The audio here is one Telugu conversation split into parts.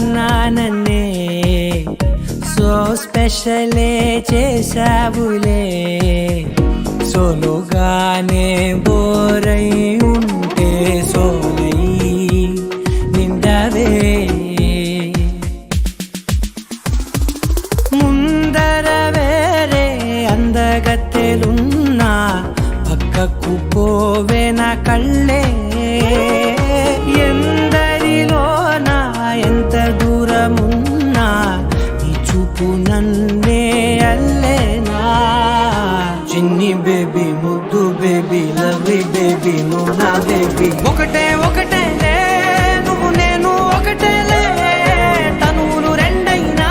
ఉన్నానన్నే సో స్పెషలే చేసావులే సోలోగానే బోరై ఉంటే సోలై నిండవే ముందర వేరే అందగత్తెలున్నా పక్కకు పోవే నా కళ్ళే ఎందరిలోనా ఎంత దూరమున్నా నీ చూపు నన్నే అల్లేనా చిన్ని బేబీ ముద్దు బేబీ లవ్లీ బేబీ నువ్వు నా బేబీ ఒకటే ఒకటే నువ్వు నేను ఒకటేలే తనువులు రెండైనా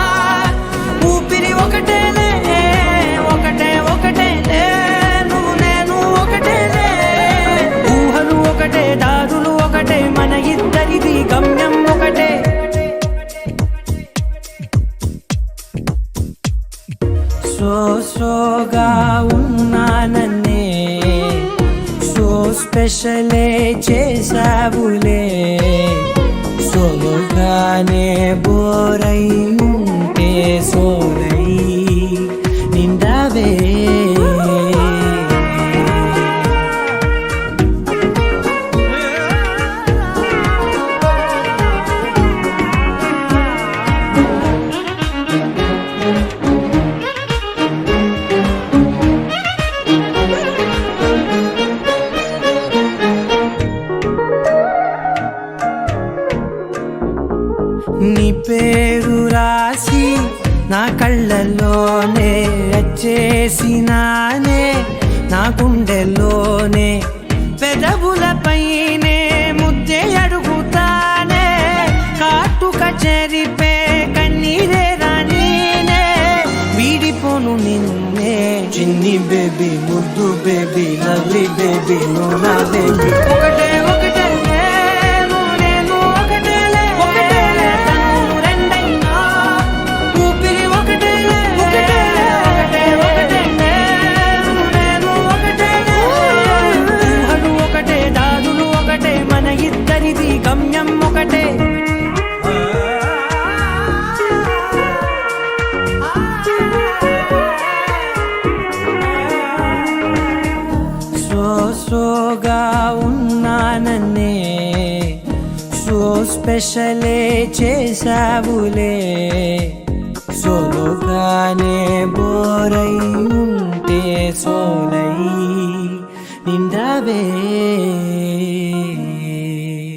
ఊపిరి ఒకటేలే ఒకటే ఒకటేలే నువ్వు నేను ఒకటేలే ఊహలు ఒకటే దారులు ఒకటే మన ఇద్దరిది గమ్యం ఒకటే సోగా ఉన్నానన్నే సో స్పెషలే చేసావులే సోలోగానే బోరై ఉంటే సోలై నిండవే నీ పేరు రాసి నా కళ్ళల్లోనే వచ్చేసినానే నా గుండెల్లోనే పెదవులపైనే ముద్దే అడుగుతానే కాటుక చెరిపే కన్నీరే రానీనే వీడిపోను నిన్నే చిన్ని బేబీ ముద్దు బేబీ లవ్లీ బేబీ నువ్వు నా బేబీ ఒకటే ఒకటే గమ్యం ఒకటే సోగా ఉన్నానన్నే సో స్పెషలే చేసావులే సోలోగానే బోరై ఉంటే సోలై నిండవే